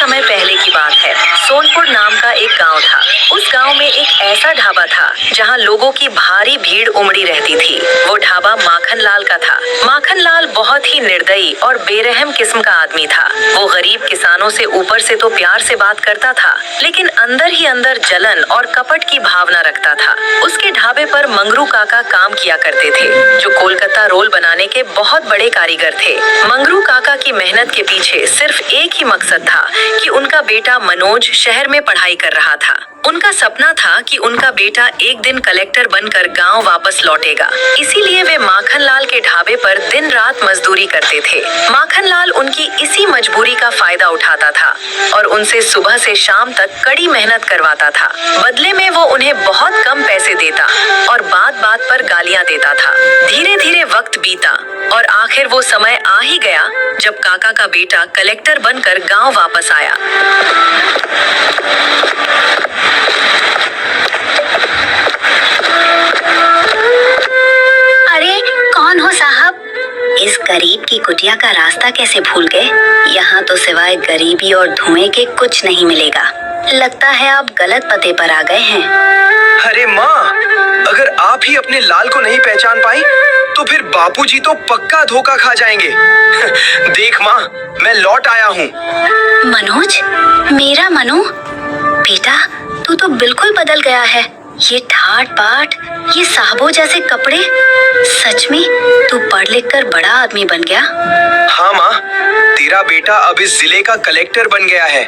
समय पहले की बात है। सोनपुर नाम का एक गांव था। उस गांव में एक ऐसा ढाबा था जहां लोगों की भारी भीड़ उमड़ी रहती थी। वो ढाबा माखन लाल का था। माखन लाल बहुत ही निर्दयी और बेरहम किस्म का आदमी था। वो गरीब किसानों से ऊपर से तो प्यार से बात करता था, लेकिन अंदर ही अंदर जलन और कपट की भावना रखता था। उसके ढाबे पर मंगरू काका काम किया करते थे, जो कोलकाता रोल बनाने के बहुत बड़े कारीगर थे। मंगरू काका की मेहनत के पीछे सिर्फ एक ही मकसद था कि उनका बेटा मनोज शहर में पढ़ाई कर रहा था। उनका सपना था कि उनका बेटा एक दिन कलेक्टर बनकर गांव वापस लौटेगा। इसीलिए वे माखन लाल के ढाबे पर दिन रात मजदूरी करते थे। माखन लाल उनकी इसी मजबूरी का फायदा उठाता था और उनसे सुबह से शाम तक कड़ी मेहनत करवाता था। बदले में वो उन्हें बहुत कम पैसे देता और बात बात पर गालियां देता था। धीरे धीरे वक्त बीता और आखिर वो समय आ ही गया जब काका का बेटा कलेक्टर बनकर गांव वापस आया। अरे कौन हो साहब? इस गरीब की कुटिया का रास्ता कैसे भूल गए? यहाँ तो सिवाय गरीबी और धुएं के कुछ नहीं मिलेगा। लगता है आप गलत पते पर आ गए हैं। अरे माँ, अगर आप ही अपने लाल को नहीं पहचान पाई तो फिर बापूजी तो पक्का धोखा खा जाएंगे। देख माँ, मैं लौट आया हूँ। मनोज, मेरा मनु, बेटा तू तो बिल्कुल बदल गया है। ये ठाट बाट, ये साहबों जैसे कपड़े, सच में तू पढ़ लिख कर बड़ा आदमी बन गया। हाँ माँ, तेरा बेटा अब इस जिले का कलेक्टर बन गया है।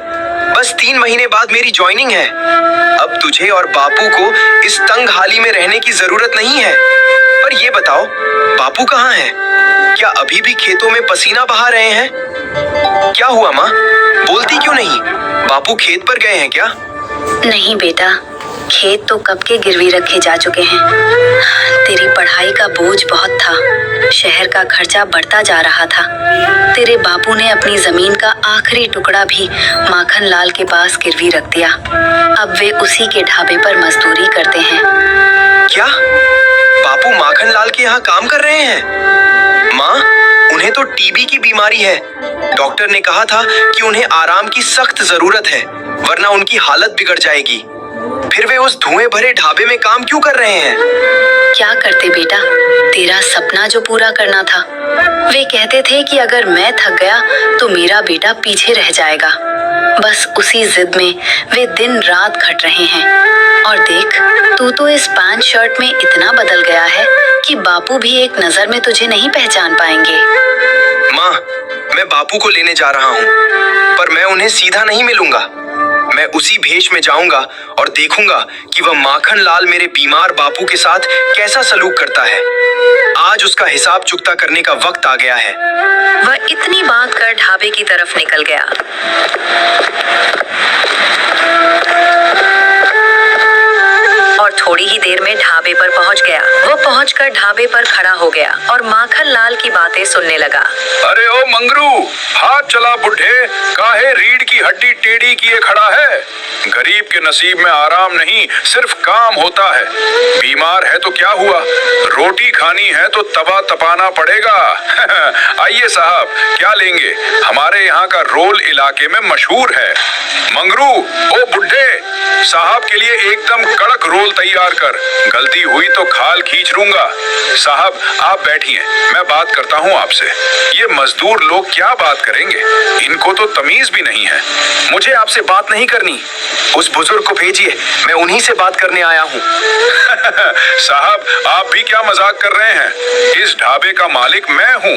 बस 3 महीने बाद मेरी ज्वाइनिंग है। अब तुझे और बापू को इस तंग हाली में रहने की जरूरत नहीं है। पर ये बताओ, बापू कहाँ है? क्या अभी भी खेतों में पसीना बहा रहे हैं? क्या हुआ माँ, बोलती क्यों नहीं? बापू खेत पर गए हैं क्या? नहीं बेटा, खेत तो कब के गिरवी रखे जा चुके हैं। तेरी पढ़ाई का बोझ बहुत था, शहर का खर्चा बढ़ता जा रहा था। तेरे बापू ने अपनी जमीन का आखिरी टुकड़ा भी माखन लाल के पास गिरवी रख दिया। अब वे उसी के ढाबे पर मजदूरी करते हैं। क्या बापू माखन लाल के यहाँ काम कर रहे हैं? माँ, उन्हें तो टीबी की बीमारी है। डॉक्टर ने कहा था कि उन्हें आराम की सख्त जरूरत है, वरना उनकी हालत बिगड़ जाएगी। फिर वे उस धुएं भरे ढाबे में काम क्यों कर रहे हैं? क्या करते बेटा, तेरा सपना जो पूरा करना था। वे कहते थे कि अगर मैं थक गया तो मेरा बेटा पीछे रह जाएगा। बस उसी जिद में वे दिन रात खट रहे हैं। और देख, तू तो इस पैंट शर्ट में इतना बदल गया है कि बापू भी एक नजर में तुझे नहीं पहचान पाएंगे। माँ, मैं बापू को लेने जा रहा हूँ, पर मैं उन्हें सीधा नहीं मिलूंगा। मैं उसी भेष में जाऊंगा और देखूंगा कि वह माखन लाल मेरे बीमार बापू के साथ कैसा सलूक करता है। आज उसका हिसाब चुकता करने का वक्त आ गया है। वह इतनी बात कर ढाबे की तरफ निकल गया। और थोड़ी ही देर में ढाबे पर पहुंच गया। वो पहुंचकर ढाबे पर खड़ा हो गया और माखन लाल की बातें सुनने लगा। अरे ओ मंगरू, हाथ चला बुढ़े, काहे रीढ़ की हड्डी टेढ़ी किए खड़ा है? गरीब के नसीब में आराम नहीं, सिर्फ काम होता है। बीमार है तो क्या हुआ, रोटी खानी है तो तवा तपाना पड़ेगा। आइए साहब, क्या लेंगे? हमारे यहाँ का रोल इलाके में मशहूर है। मंगरू, ओ बुढ़े, साहब के लिए एकदम कड़क रोल तैयार कर। गलती हुई तो खाल खींच लूंगा। साहब आप बैठिए, मैं बात करता हूँ आपसे। ये मजदूर लोग क्या बात करेंगे, इनको तो तमीज भी नहीं है। मुझे आपसे बात नहीं करनी, उस बुजुर्ग को भेजिए, मैं उन्हीं से बात करने आया हूँ। साहब आप भी क्या मजाक कर रहे हैं? इस ढाबे का मालिक मैं हूँ,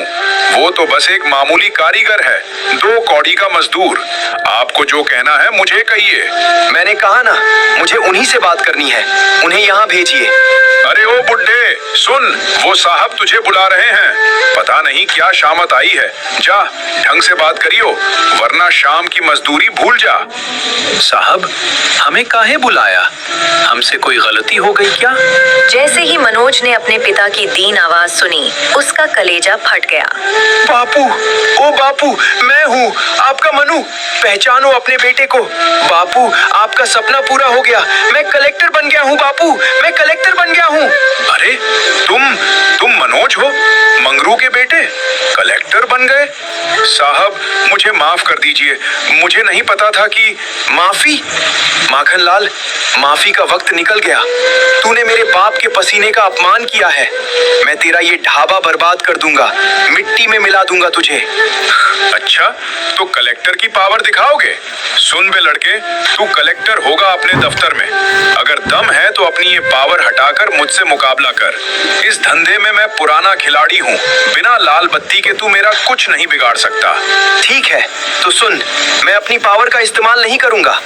वो तो बस एक मामूली कारीगर है, 2 कौड़ी का मजदूर। आपको जो कहना है मुझे कहिए। मैंने कहा ना, मुझे उन्हीं से बात करनी है, उन्हें यहाँ भेजिए। अरे ओ बुड्ढे सुन, वो साहब तुझे बुला रहे हैं। पता नहीं क्या शामत आई है, जा ढंग से बात करियो, वरना शाम की मजदूरी भूल जा। साहब, हमें काहे बुलाया? हमसे कोई गलती हो गई क्या? जैसे ही मनोज ने अपने पिता की दीन आवाज सुनी, उसका कलेजा फट गया। बापू, ओ बापू, मैं हूँ आपका मनु, पहचानो अपने बेटे को। बापू, आपका सपना पूरा हो गया, मैं कलेक्टर बन गया हूँ बापू, मैं कलेक्टर बन गया हूँ। अरे तुम मनोज हो, मंगरू के बेटे, कलेक्टर बन गए? साहब मुझे माफ कर दीजिए, मुझे नहीं पता था कि। माफी? माखनलाल, माफी का वक्त निकल गया। तूने मेरे बाप के पसीने का अपमान किया है। मैं तेरा ये ढाबा बर्बाद कर दूंगा, मिट्टी में मिला दूंगा तुझे। अच्छा, तो कलेक्टर की पावर दिखाओगे? सुन बे लड़के, तू कलेक्टर होगा अपने दफ्तर में। अगर दम है तो अपनी ये पावर हटाकर मुझसे मुकाबला कर। इस धंधे में मैं पुराना खिलाड़ी हूँ, बिना लाल बत्ती के तू मेरा कुछ नहीं बिगाड़ सकता। ठीक है, तो सुन, मैं अपनी पावर का इस्तेमाल नहीं करूंगा।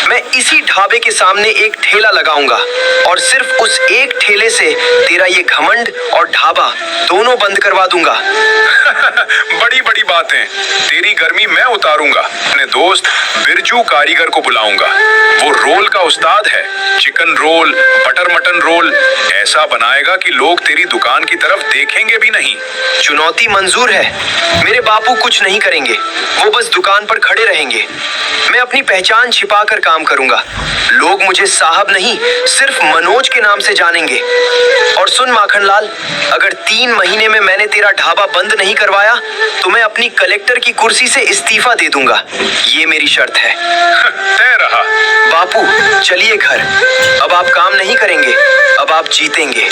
मैं इसी ढाबे के सामने एक ठेला लगाऊंगा और सिर्फ उस एक ठेले से तेरा ये घमंड और ढाबा दोनों बंद करवा दूंगा। बड़ी बड़ी बातें, तेरी गर्मी मैं उतारूंगा। अपने दोस्त बिरजू कारीगर को बुलाऊंगा, वो रोल का उस्ताद है। Chicken roll, butter mutton roll ऐसा बनाएगा कि लोग तेरी दुकान की तरफ देखेंगे भी नहीं। चुनौती मंजूर है। मेरे बापू कुछ नहीं करेंगे, वो बस दुकान पर खड़े रहेंगे। मैं अपनी पहचान छिपाकर काम करूंगा। लोग मुझे साहब नहीं, सिर्फ मनोज के नाम से जानेंगे। और सुन माखनलाल, अगर 3 महीने में मैंने तेरा ढाबा बंद नहीं करवाया तो मैं अपनी कलेक्टर की कुर्सी से इस्तीफा दे दूंगा। ये मेरी शर्त है। तय रहा। बापू, चलिए घर। अब आप काम नहीं करेंगे, अब आप जीतेंगे।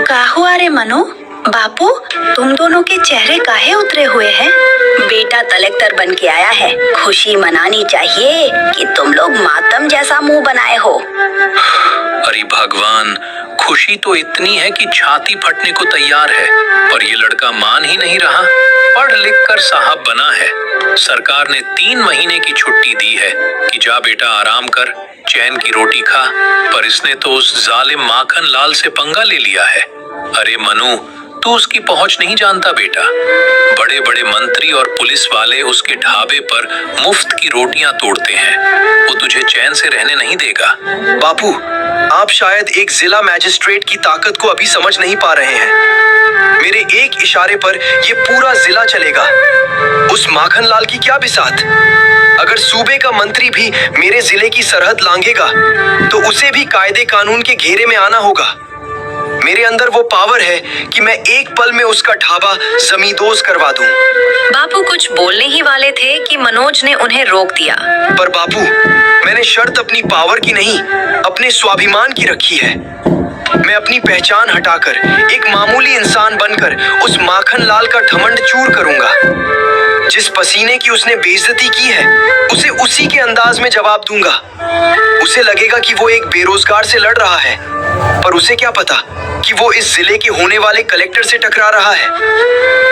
का हुआ रे मनु? बापू, तुम दोनों के चेहरे काहे उतरे हुए हैं? बेटा कलेक्टर बन के आया है, खुशी मनानी चाहिए कि तुम लोग मातम जैसा मुंह बनाए हो। अरे भगवान, खुशी तो इतनी है कि छाती फटने को तैयार है, पर ये लड़का मान ही नहीं रहा। पढ़ लिख कर साहब बना है, सरकार ने 3 महीने की छुट्टी दी है कि जा बेटा आराम कर, चैन की रोटी खा। पर इसने तो उस जालिम माखन लाल से पंगा ले लिया है। अरे मनु, तू उसकी पहुंच नहीं जानता बेटा। बड़े बड़े मंत्री और पुलिस वाले उसके ढाबे पर मुफ्त की रोटियां तोड़ते हैं। वो तुझे चैन से रहने नहीं देगा। बापू, आप शायद एक जिला मैजिस्ट्रेट की ताकत को अभी समझ नहीं पा रहे हैं। मेरे एक इशारे पर ये पूरा जिला चलेगा। उस माखनलाल की क्या बिसात? अगर सूबे का मंत्री भी मेरे जिले की सरहद लांघेगा तो उसे भी कायदे कानून के घेरे में आना होगा। मेरे अंदर वो पावर है कि मैं एक पल में उसका ढाबा जमींदोज करवा दूं। बापू कुछ बोलने ही वाले थे कि मनोज ने उन्हें रोक दिया। पर बापू, मैंने शर्त अपनी पावर की नहीं, अपने स्वाभिमान की रखी है। मैं अपनी पहचान हटाकर एक मामूली इंसान बनकर उस माखनलाल का घमंड चूर करूंगा। जिस पसीने की उसने बेइज्जती की है, उसे उसी के अंदाज में जवाब दूंगा। उसे लगेगा कि वो एक बेरोजगार से लड़ रहा है, पर उसे क्या पता कि वो इस जिले के होने वाले कलेक्टर से टकरा रहा है।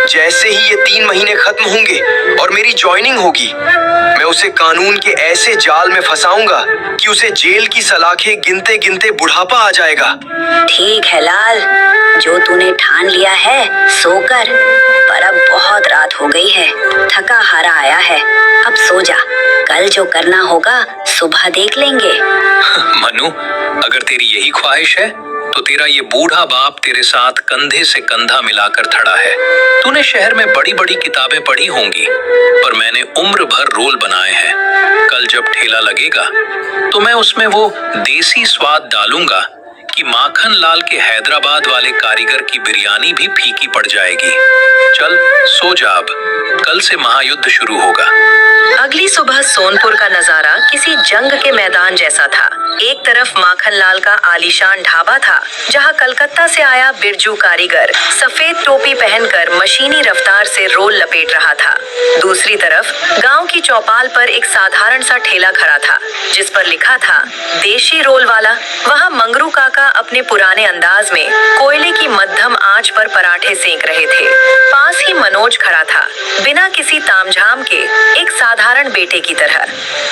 जैसे ही ये 3 महीने खत्म होंगे और मेरी ज्वाइनिंग होगी, मैं उसे कानून के ऐसे जाल में फंसाऊंगा कि उसे जेल की सलाखें गिनते गिनते बुढ़ापा आ जाएगा। ठीक है लाल, जो तूने ठान लिया है सो कर, पर अब बहुत रात हो गई है, थका हारा आया है, अब सो जा। कल जो करना होगा सुबह देख लेंगे। मनु, अगर तेरी यही ख्वाहिश है तो तेरा ये बूढ़ा बाप तेरे साथ कंधे से कंधा मिलाकर खड़ा है। तूने शहर में बड़ी बड़ी किताबें पढ़ी होंगी, पर मैंने उम्र भर रोल बनाए हैं। कल जब ठेला लगेगा तो मैं उसमें वो देसी स्वाद डालूंगा कि माखन लाल के हैदराबाद वाले कारीगर की बिरयानी भी फीकी पड़ जाएगी। चल सो जा अब, कल से महायुद्ध शुरू होगा। अगली सुबह सोनपुर का नजारा किसी जंग के मैदान जैसा था। एक तरफ माखनलाल का आलीशान ढाबा था, जहां कलकत्ता से आया बिरजू कारीगर सफेद टोपी पहनकर मशीनी रफ्तार से रोल लपेट रहा था। दूसरी तरफ गांव की चौपाल पर एक साधारण सा ठेला खड़ा था, जिस पर लिखा था देशी रोल वाला। वहां मंगरू काका अपने पुराने अंदाज में कोयले की मध्यम आंच पर पराठे सेंक रहे थे। पास ही मनोज खड़ा था, बिना किसी तामझाम के, एक साधारण बेटे की तरह।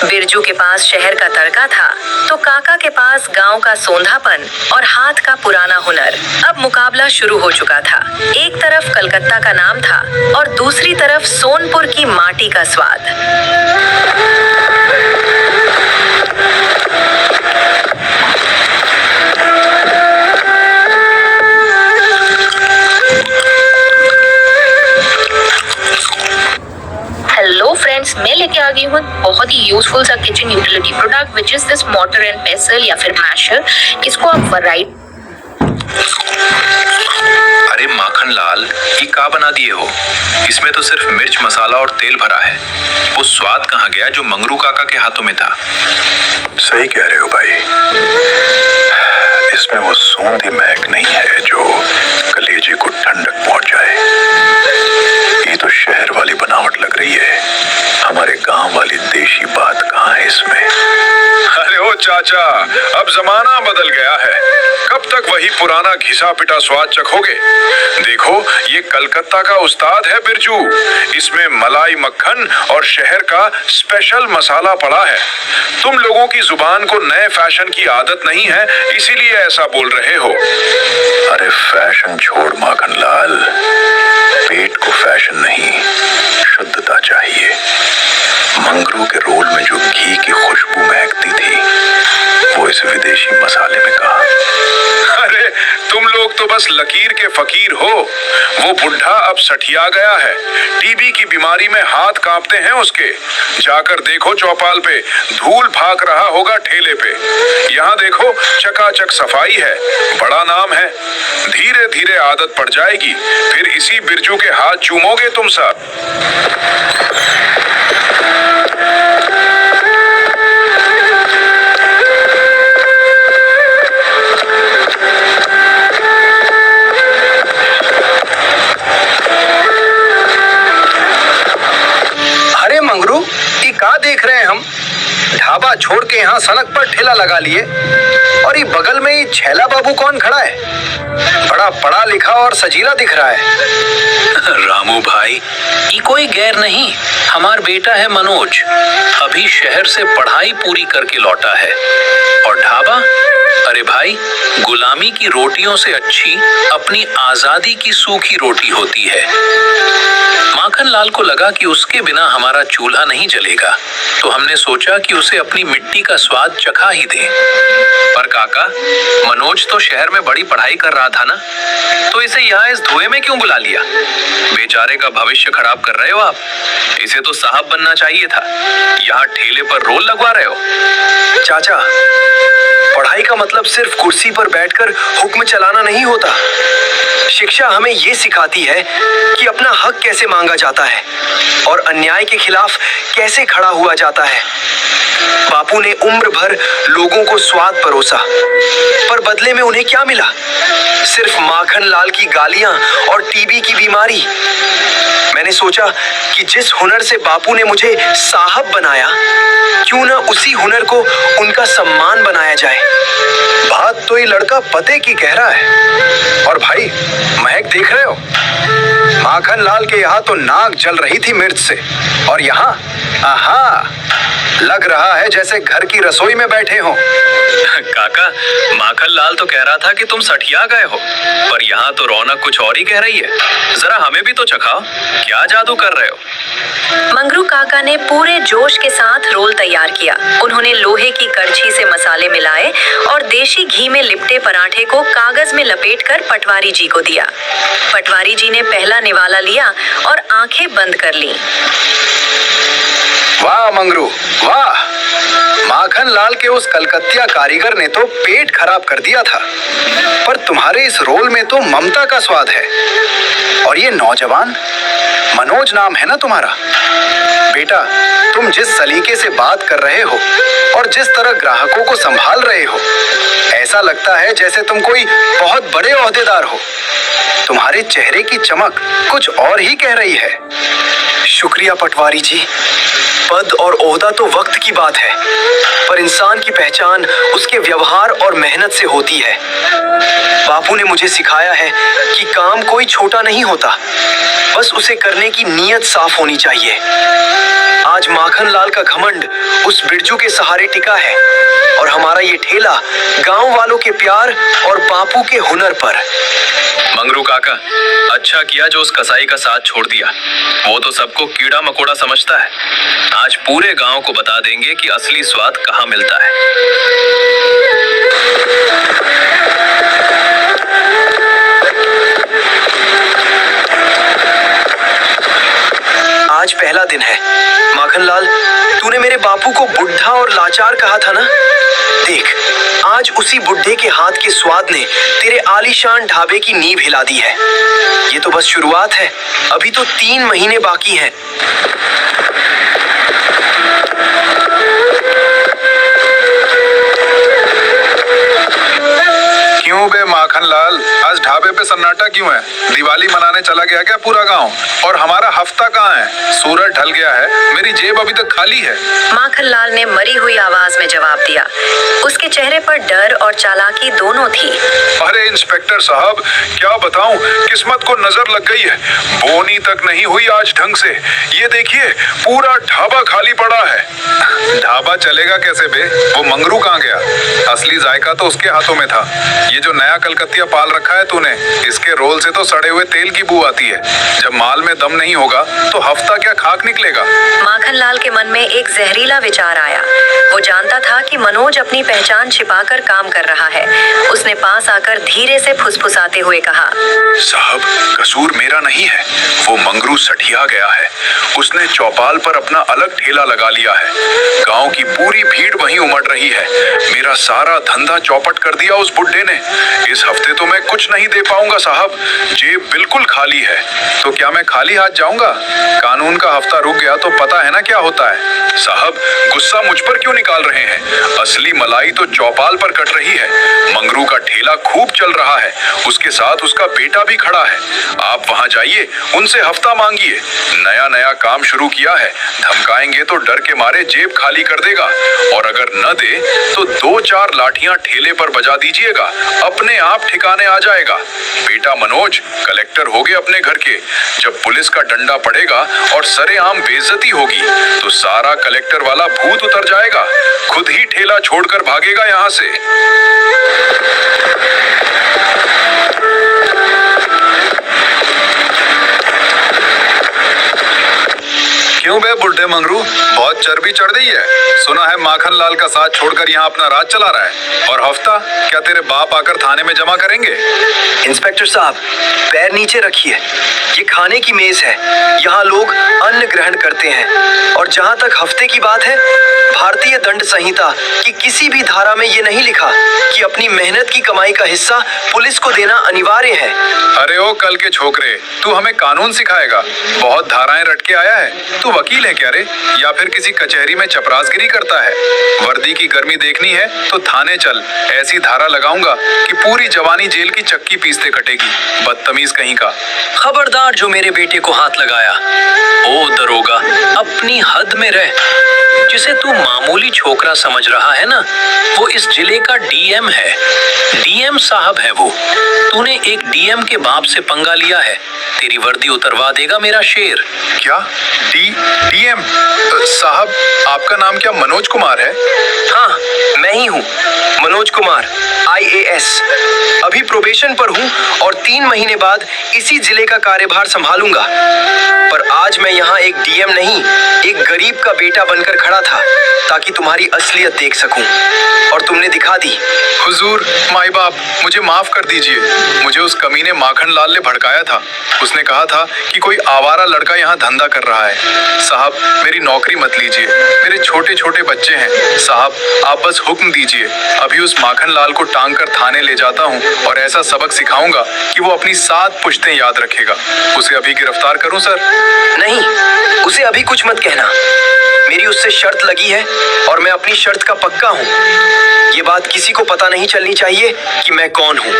बिरजू के पास शहर का तड़का था तो काका के पास गांव का सोंधापन और हाथ का पुराना हुनर। अब मुकाबला शुरू हो चुका था। एक तरफ कलकत्ता का नाम था और दूसरी तरफ सोनपुर की माटी का स्वाद। यूजफुल सा kitchen utility product which is this motor and पेसल या फिर मैशर। इसको आप वराइट अरे माखन लाल, ये का बना दिए हो? इसमें तो सिर्फ मिर्च मसाला और तेल भरा है। वो स्वाद कहाँ गया जो मंगरू काका के हाथों में था? सही कह रहे हो भाई, इसमें वो सूंधी महक नहीं है जो कलेजे को ठंडक पहुंचाए। ये तो शहर वाली बनावट लग रही है, हमारे गांव वाली देशी बात कहाँ है इसमें? अरे ओ चाचा, अब जमाना बदल गया है, कब तक वही पुराना घिसा पिटा स्वाद चखोगे? देखो, ये कलकत्ता का उस्ताद है बिरजू, इसमें मलाई मक्खन और शहर का स्पेशल मसाला पड़ा है। तुम लोगों की जुबान को नए फैशन की आदत नहीं है, इसीलिए ऐसा बोल रहे हो। अरे फैशन छोड़ माखन लाल, पेट को फैशन नहीं, शुद्धता चाहिए। मंगरू के रोल में जो घी की खुशबू महकती थी, वो इस विदेशी मसाले में कहा। अरे तुम लोग तो बस लकीर के फकीर हो। वो बुढ़ा अब सठिया गया है, टीबी की बीमारी में हाथ कांपते हैं उसके। जाकर देखो चौपाल पे, धूल फाक रहा होगा ठेले पे। यहाँ देखो चकाचक सफाई है, बड़ा नाम है। धीरे धीरे आदत पड़ जाएगी, फिर इसी बिरजू के हाथ चूमोगे तुम सब। अरे मंगरू, ये का देख रहे हैं हम? ढाबा छोड़ के यहाँ सड़क पर ठेला लगा लिए, और ये बगल में ये छैला बाबू कौन खड़ा है? बड़ा पढ़ा लिखा और सजीला दिख रहा है। रामू भाई, ये कोई गैर नहीं, हमार बेटा है मनोज, अभी शहर से पढ़ाई पूरी करके लौटा है। और ढाबा, अरे भाई, गुलामी की रोटियों से अच्छी अपनी आजादी की सूखी रोटी होती है। माखन लाल को लगा कि उसके बिना हमारा चूल्हा नहीं जलेगा, तो हमने सोचा कि उसे अपनी मिट्टी का स्वाद चखा ही दें। पर काका, मनोज तो शहर में बड़ी पढ़ाई कर रहा था ना, तो इसे यहाँ इस धुएं में क्यों बुला लिया? बेचारे का भविष्य खराब कर रहे हो आप। इसे तो साहब बनना चाहिए था, यहाँ ठेले पर रोल लगवा रहे हो। चाचा, पढ़ाई का मतलब सिर्फ कुर्सी पर बैठकर हुक्म चलाना नहीं होता। शिक्षा हमें ये सिखाती है कि अपना हक कैसे मांगा जाता है और अन्याय के खिलाफ कैसे खड़ा हुआ जाता है। बापू ने उम्र भर लोगों को स्वाद परोसा, पर बदले में उन्हें क्या मिला? सिर्फ माखन लाल की गालियां और टीबी की बीमारी। मैंने सोचा कि जिस हुनर से बापू ने मुझे साहब बनाया, क्यों ना उसी हुनर को उनका सम्मान बनाया जाए। बात तो ये लड़का पते की कह रहा है। और भाई, महक देख रहे हो? माखन लाल के यहाँ तो नाक जल रही थी मिर्च से, और यहाँ आहा, लग रहा है जैसे घर की रसोई में बैठे हो। काका, माखन लाल तो कह रहा था कि तुम सठिया गए हो, पर यहाँ तो रौनक कुछ और ही कह रही है। जरा हमें भी तो चखाओ, क्या जादू कर रहे हो? मंगरू काका ने पूरे जोश के साथ रोल तैयार किया। उन्होंने लोहे की करछी से मसाले मिलाए और देशी घी में लिपटे पराठे को कागज में लपेटकर पटवारी जी को दिया। पटवारी जी ने पहला निवाला लिया और आंखें बंद कर लीं। वाह मंगरू, वाह! माखन लाल के उस कलकत्तिया कारीगर ने तो पेट खराब कर दिया था, पर तुम्हारे इस रोल में तो ममता का स्वाद है। और ये नौजवान, मनोज नाम है ना तुम्हारा? बेटा, तुम जिस सलीके से बात कर रहे हो और जिस तरह ग्राहकों को संभाल रहे हो, ऐसा लगता है जैसे तुम कोई बहुत बड़े ओहदेदार हो। तुम्हारे चेहरे की चमक कुछ और ही कह रही है। शुक्रिया पटवारी जी। पद और ओहदा तो वक्त की बात है, पर इंसान की पहचान उसके व्यवहार और मेहनत से होती है। बापू ने मुझे सिखाया है कि काम कोई छोटा नहीं होता, बस उसे करने की नीयत साफ होनी चाहिए। आज माखन लाल का घमंड उस बिरजू के सहारे टिका है, और हमारा ये ठेला गांव वालों के प्यार और बापू के हुनर पर। मंगरू काका, अच्छा किया जो उस कसाई का साथ छोड़ दिया। वो तो सबको कीड़ा मकोड़ा समझता है। आज पूरे गांव को बता देंगे कि असली स्वाद कहाँ मिलता है। आज पहला दिन है। माखन लाल, तूने मेरे बापू समाचार कहा था ना, देख आज उसी बुड्ढे के हाथ के स्वाद ने तेरे आलीशान ढाबे की नींव हिला दी है। ये तो बस शुरुआत है, अभी तो 3 महीने बाकी हैं। क्यों बे माखन लाल, आज ढाबे पे सन्नाटा क्यों है? दिवाली मनाने चला गया क्या पूरा गांव? और हमारा हफ्ता कहाँ है? सूरज ढल गया है, मेरी जेब अभी तक खाली है। माखन लाल ने मरी हुई आवाज में जवाब दिया। उसके चेहरे पर डर और चालाकी दोनों थी। अरे इंस्पेक्टर साहब, क्या बताऊं, किस्मत को नजर लग गई है। बोनी तक नहीं हुई आज ढंग से। ये देखिए, पूरा ढाबा खाली पड़ा है। ढाबा चलेगा कैसे बे? वो मंगरू कहाँ गया? असली जायका तो उसके हाथों में था। ये जो नया कलकतिया पाल रखा है तूने, इसके रोल से तो सड़े हुए तेल की बू आती है। जब माल में दम नहीं होगा तो हफ्ता क्या खाक निकलेगा। माखन लाल के मन में एक जहरीला विचार आया। वो जानता था कि मनोज अपनी पहचान छिपाकर काम कर रहा है। उसने पास आकर धीरे से फुसफुसाते हुए कहा, साहब, कसूर मेरा नहीं है। वो मंगरू सठिया गया है। उसने चौपाल पर अपना अलग ठेला लगा लिया है। गांव की पूरी भीड़ वहीं उमड़ रही है। मेरा सारा धंधा चौपट कर दिया उस बुड्ढे ने। इस हफ्ते तो मैं कुछ नहीं दे पाऊंगा साहब, जेब बिल्कुल खाली है। तो क्या मैं खाली हाथ जाऊंगा? कानून का हफ्ता रुक गया तो पता है ना क्या होता है। साहब, गुस्सा मुझ पर क्यों निकाल रहे हैं? असली मलाई तो चौपाल पर कट रही है। मंगरू का ठेला खूब चल रहा है, उसके साथ उसका बेटा भी खड़ा है। आप वहां जाइए, उनसे हफ्ता मांगिए। नया नया काम शुरू किया है, धमकाएंगे तो डर के मारे जेब खाली कर देगा। और अगर न दे तो 2-4 लाठियां ठेले पर बजा दीजिएगा, अपने आप ठिकाने आ जाएगा। बेटा मनोज कलेक्टर हो गए अपने घर के। जब पुलिस का डंडा पड़ेगा और सरेआम बेइज्जती होगी तो सारा कलेक्टर वाला भूत उतर जाएगा, खुद ही ठेला छोड़कर भागेगा यहाँ से। क्यों बे बुड्ढे मंगरू, बहुत चर्बी चढ़ गई है? सुना है माखन लाल का साथ छोड़कर यहाँ अपना राज चला रहा है। और हफ्ता क्या तेरे बाप आकर थाने में जमा करेंगे? इंस्पेक्टर साहब, पैर नीचे रखिए। ये खाने की मेज है, यहाँ लोग अन्न ग्रहण करते हैं। और जहाँ तक हफ्ते की बात है, भारतीय दंड संहिता की किसी भी धारा में ये नहीं लिखा कि अपनी मेहनत की कमाई का हिस्सा पुलिस को देना अनिवार्य है। अरे ओ कल के छोकरे, तू हमें कानून सिखाएगा? बहुत धाराएं रट के आया है। तू वकील है क्या रे, या फिर किसी कचहरी में चपरासगिरी करता है? वर्दी की गर्मी देखनी है तो थाने चल, ऐसी धारा लगाऊंगा कि पूरी जवानी जेल की चक्की पीसते कटेगी। बदतमीज कहीं का। खबरदार जो मेरे बेटे को हाथ लगाया। ओ दरोगा, अपनी हद में रह। जिसे तू मामूली छोकरा समझ रहा है ना, वो इस जिले का डीएम है। डीएम साहब है वो। तूने एक डीएम के बाप से पंगा लिया है। तेरी वर्दी उतरवा देगा मेरा शेर। क्या? डीएम साहब, आपका नाम क्या मनोज कुमार है? हाँ, मैं ही हूँ, मनोज कुमार, IAS। अभी प्रोबेशन पर हूँ और 3 महीने बाद इसी जिले का कार्यभार संभालूंगा। पर आज मैं यहाँ एक डीएम नहीं, एक गरीब का बेटा बनकर खड़ा था ताकि तुम्हारी असलियत देख सकूं। और तुमने दिखा दी। हुजूर, माई बाप, मुझे माफ कर दीजिए। मुझे उस कमीने माखन लाल ने भड़काया था। उसने कहा था कि कोई आवारा लड़का यहाँ धंधा कर रहा है। साहब, मेरी नौकरी मत लीजिए, मेरे छोटे छोटे बच्चे हैं। साहब, आप बस हुक्म दीजिए। अभी उस माखन लाल को टांग कर थाने ले जाता हूँ और ऐसा सबक सिखाऊंगा कि वो अपनी 7 पुश्तें याद रखेगा। उसे अभी गिरफ्तार करूँ सर? नहीं, उसे अभी कुछ मत कहना। मेरी उससे शर्त लगी है और मैं अपनी शर्त का पक्का हूँ। ये बात किसी को पता नहीं चलनी चाहिए कि मैं कौन हूँ।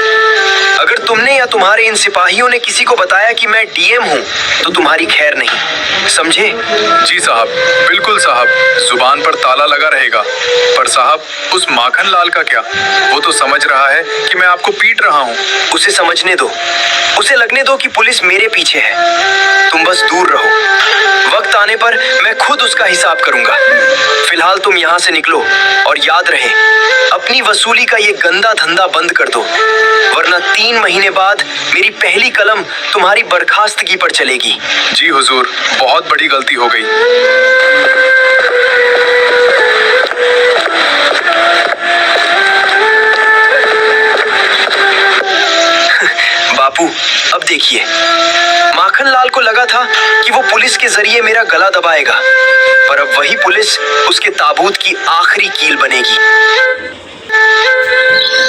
अगर तुमने या तुम्हारे इन सिपाहियों ने किसी को बताया कि मैं डीएम हूँ तो तुम्हारी खैर नहीं, समझे? जी साहब, बिल्कुल साहब, जुबान पर ताला लगा रहेगा। पर साहब, उस माखन लाल का क्या? वो तो समझ रहा है कि मैं आपको पीट रहा हूँ। उसे समझने दो, उसे लगने दो कि पुलिस मेरे पीछे है। तुम बस दूर रहो, वक्त आने पर मैं खुद उसका हिसाब करूंगा। फिलहाल तुम यहाँ से निकलो और याद रहे, अपनी वसूली का ये गंदा धंधा बंद कर दो, वरना 3 महीने बाद मेरी पहली कलम तुम्हारी बर्खास्तगी पर चलेगी। जी हुजूर, बहुत बड़ी गलती हो गई। बापू, बापू, अब देखिए, माखन लाल को लगा था कि वो पुलिस के जरिए मेरा गला दबाएगा, पर अब वही पुलिस उसके ताबूत की आखिरी कील बनेगी।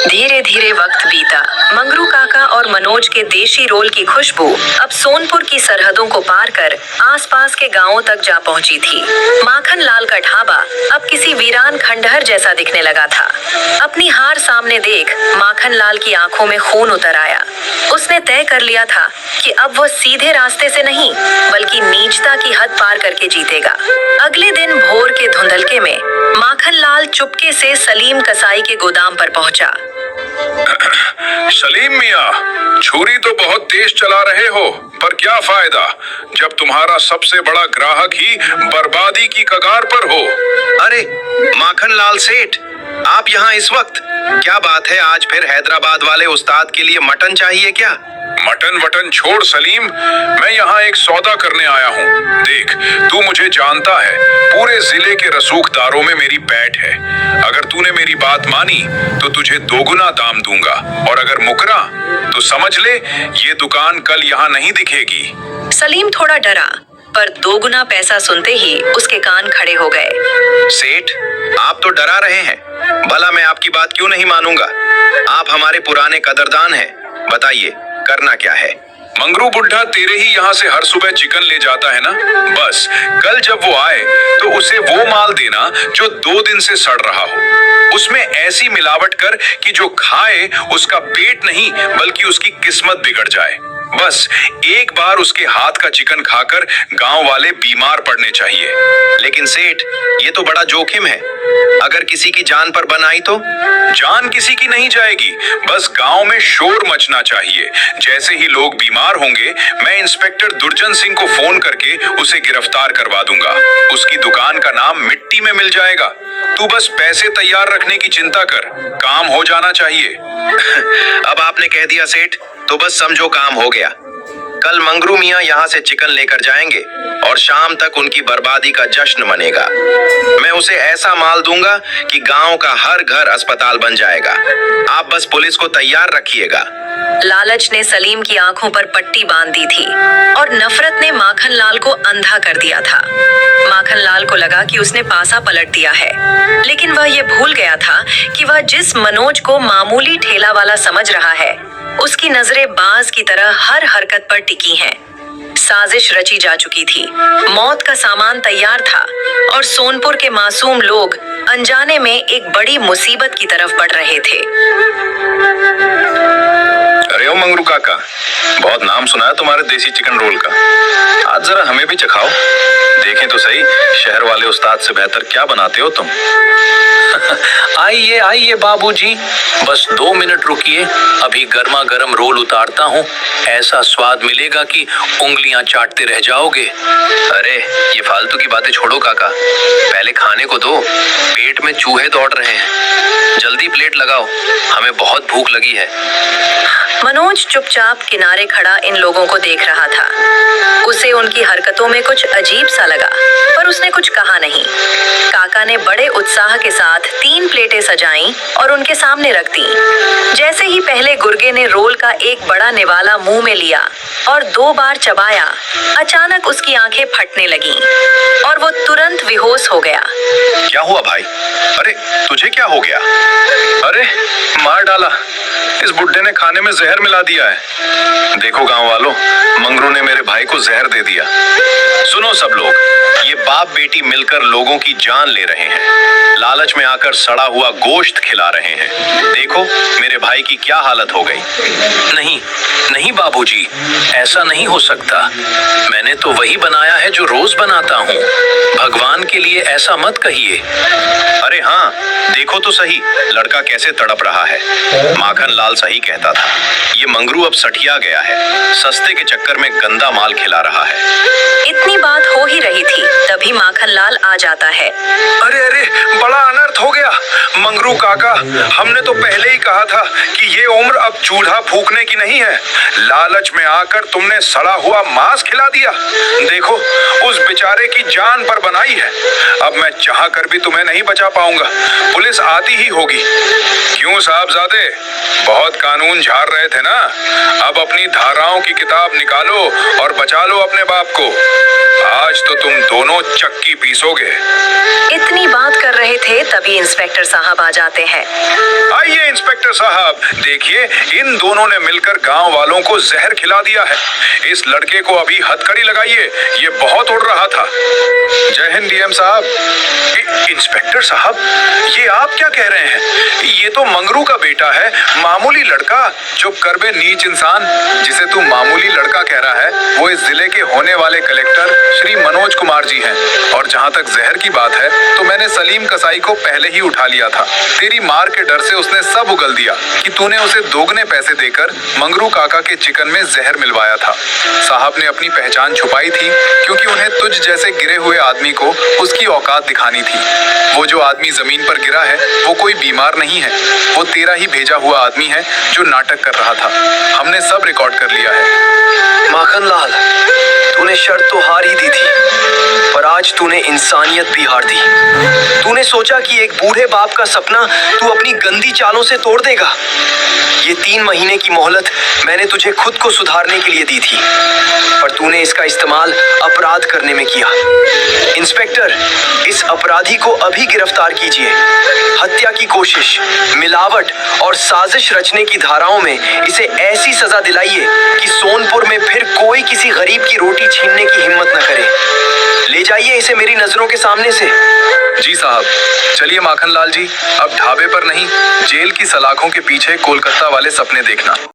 धीरे धीरे वक्त बीता। मंगरू काका और मनोज के देशी रोल की खुशबू अब सोनपुर की सरहदों को पार कर आसपास के गांवों तक जा पहुंची थी। माखन लाल का ढाबा अब किसी वीरान खंडहर जैसा दिखने लगा था। अपनी हार सामने देख माखन लाल की आंखों में खून उतर आया। उसने तय कर लिया था कि अब वो सीधे रास्ते से नहीं बल्कि नीचता की हद पार करके जीतेगा। अगले दिन भोर के धुंधलके में माखन लाल चुपके से सलीम कसाई के गोदाम पर पहुंचा। सलीम मियाँ, छुरी तो बहुत तेज चला रहे हो, पर क्या फायदा जब तुम्हारा सबसे बड़ा ग्राहक ही बर्बादी की कगार पर हो। अरे माखन लाल सेठ, आप यहाँ इस वक्त? क्या बात है, आज फिर हैदराबाद वाले उस्ताद के लिए मटन चाहिए क्या? मटन वटन छोड़ सलीम, मैं यहाँ एक सौदा करने आया हूँ। देख, तू मुझे जानता है, पूरे जिले के रसूखदारों में मेरी पैठ है। अगर तूने मेरी बात मानी तो तुझे दोगुना दाम दूंगा, और अगर मुकरा तो समझ ले ये दुकान कल यहाँ नहीं दिखेगी। सलीम थोड़ा डरा, पर दोगुना पैसा सुनते ही उसके कान खड़े हो गए। सेठ, आप तो डरा रहे हैं, भला मैं आपकी बात क्यों नहीं मानूंगा? आप हमारे पुराने कदरदान हैं, बताइए करना क्या है? मंगरू बुढ़ा तेरे ही यहाँ से हर सुबह चिकन ले जाता है ना, बस कल जब वो आए तो उसे वो माल देना जो 2 दिन से सड़ रहा हो। उसमें ऐसी मिलावट कर कि जो खाए उसका पेट नहीं बल्कि उसकी किस्मत बिगड़ जाए। बस एक बार उसके हाथ का चिकन खाकर गांव वाले बीमार पड़ने चाहिए। लेकिन सेठ, ये तो बड़ा जोखिम है, अगर किसी की जान पर बन आई तो? जान किसी की नहीं जाएगी, बस गांव में शोर मचना चाहिए। जैसे ही लोग बीमार होंगे मैं इंस्पेक्टर दुर्जन सिंह को फोन करके उसे गिरफ्तार करवा दूंगा। उसकी दुकान का नाम मिट्टी में मिल जाएगा। तू बस पैसे तैयार रखने की चिंता कर, काम हो जाना चाहिए। अब आपने कह दिया सेठ, तो बस समझो काम हो गया। कल मंगरू मियाँ यहाँ से चिकन लेकर जाएंगे और शाम तक उनकी बर्बादी का जश्न मनेगा। मैं उसे ऐसा माल दूंगा कि गांव का हर घर अस्पताल बन जाएगा। आप बस पुलिस को तैयार रखिएगा। लालच ने सलीम की आंखों पर पट्टी बांध दी थी और नफरत ने माखन लाल को अंधा कर दिया था। माखन लाल को लगा कि उसने पासा पलट दिया है, लेकिन वह ये भूल गया था कि वह जिस मनोज को मामूली ठेला वाला समझ रहा है, उसकी नजरें बाज की तरह हर हरकत पर टिकी हैं। साजिश रची जा चुकी थी, मौत का सामान तैयार था और सोनपुर के मासूम लोग अनजाने में एक बड़ी मुसीबत की तरफ बढ़ रहे थे। अरे ओ मंगरू काका, बहुत नाम सुना है तुम्हारे देसी चिकन रोल का। आज जरा हमें भी चखाओ, देखें तो सही शहर वाले उस्ताद से बेहतर क्या बनाते हो तुम। आइए आइए बाबूजी, बस 2 मिनट रुकिए, अभी गर्मा गर्म रोल उतारता हूँ। ऐसा स्वाद मिलेगा कि उंगलियां चाटते रह जाओगे। अरे ये फालतू की बातें छोड़ो काका, पहले खाने को दो, पेट में चूहे दौड़ रहे हैं। जल्दी प्लेट लगाओ, हमें बहुत भूख लगी है। मनोज चुपचाप किनारे खड़ा इन लोगों को देख रहा था। उसे उनकी हरकतों में कुछ अजीब सा लगा, पर उसने कुछ कहा नहीं। काका ने बड़े उत्साह के साथ 3 प्लेटें सजाईं और उनके सामने रख दी। जैसे ही पहले गुर्गे ने रोल का एक बड़ा निवाला मुंह में लिया और 2 बार चबाया, अचानक उसकी आंखें फटने लगीं और वो तुरंत बेहोश हो गया। क्या हुआ भाई? अरे तुझे क्या हो गया? अरे मार डाला, इस बुड्ढे ने खाने में जहर मिला दिया है। देखो गांव वालों, मंगरू ने मेरे भाई को जहर दे दिया। सुनो सब लोग, ये बाप बेटी मिलकर लोगों की जान ले रहे हैं, लालच में आकर सड़ा हुआ गोश्त खिला रहे हैं। देखो मेरे भाई की क्या हालत हो गई। नहीं नहीं बाबूजी, ऐसा नहीं हो सकता। मैंने तो वही बनाया है जो रोज बनाता हूँ। भगवान के लिए ऐसा मत कहिए। अरे हाँ, देखो तो सही लड़का कैसे तड़प रहा है। माखन लाल सही कहता था, ये मंगरू अब सठिया गया है। सस्ते के चक्कर चक्कर में गंदा माल खिला रहा है। इतनी बात हो ही रही थी, तभी माखन लाल आ जाता है। अरे अरे, बड़ा अनर्थ हो गया। मंगरू काका, हमने तो पहले ही कहा था कि ये उम्र अब चूल्हा फूकने की नहीं है। लालच में आकर तुमने सड़ा हुआ मांस खिला दिया। देखो, उस बेचारे की जान पर बनाई है। अब मैं चाह कर भी तुम्हें नहीं बचा पाऊंगा, पुलिस आती ही होगी। क्यों साहबजादे, बहुत कानून झाड़ रहे थे ना? अब अपनी धाराओं की किताब निकालो और बचा लो अपने बाप को। आज तो तुम दोनों चक्की पीसोगे। इतनी बात कर रहे थे, तभी इंस्पेक्टर साहब आ जाते हैं। आइए इंस्पेक्टर साहब, देखिए इन दोनों ने मिलकर गांव वालों को जहर खिला दिया है। इस लड़के को अभी हथकड़ी लगाइए, ये बहुत उड़ रहा था। जय हिंद डीएम साहब। इंस्पेक्टर साहब, ये आप क्या कह रहे हैं? ये तो मंगरू का बेटा है, मामूली लड़का। चुप कर बे नीच इंसान, जिसे तू मामूली लड़का कह रहा है वो इस जिले के होने वाले कलेक्टर श्री मनोज कुमार जी हैं। और जहाँ तक जहर की बात है तो मैंने सलीम कसाई को पहले ही उठा लिया था। तेरी मार के डर से उसने सब उगल दिया कि तूने उसे दोगुने पैसे देकर मंगरू काका के चिकन में जहर मिलवाया था। साहब ने अपनी पहचान छुपाई थी क्योंकि उन्हें तुझ जैसे गिरे हुए आदमी को उसकी औकात दिखानी थी। वो जो आदमी जमीन पर गिरा है वो कोई बीमार नहीं है, वो तेरा ही भेजा हुआ आदमी है जो नाटक कर रहा था। हमने सब रिकॉर्ड कर लिया है। माखन लाल, तूने शर्त तो हार ही दी थी, पर आज तूने इंसानियत भी हार दी। तूने सोचा कि एक बूढ़े बाप का सपना तू अपनी गंदी चालों से तोड़ देगा। ये 3 महीने की मोहलत मैंने तुझे खुद को सुधारने के लिए दी थी, पर तूने इसका इस्तेमाल अपराध करने में किया। इंस्पेक्टर, इस अपराधी को अभी गिरफ्तार कीजिए। हत्या की कोशिश, मिलावट और साजिश रचने की धाराओं में इसे ऐसी सजा दिलाइए कि सोनपुर में फिर कोई किसी गरीब की रोटी छीनने की हिम्मत न करे। ले जाइए इसे मेरी नजरों के सामने से। जी साहब। चलिए माखन लाल जी, अब ढाबे पर नहीं, जेल की सलाखों के पीछे कोलकाता वाले सपने देखना।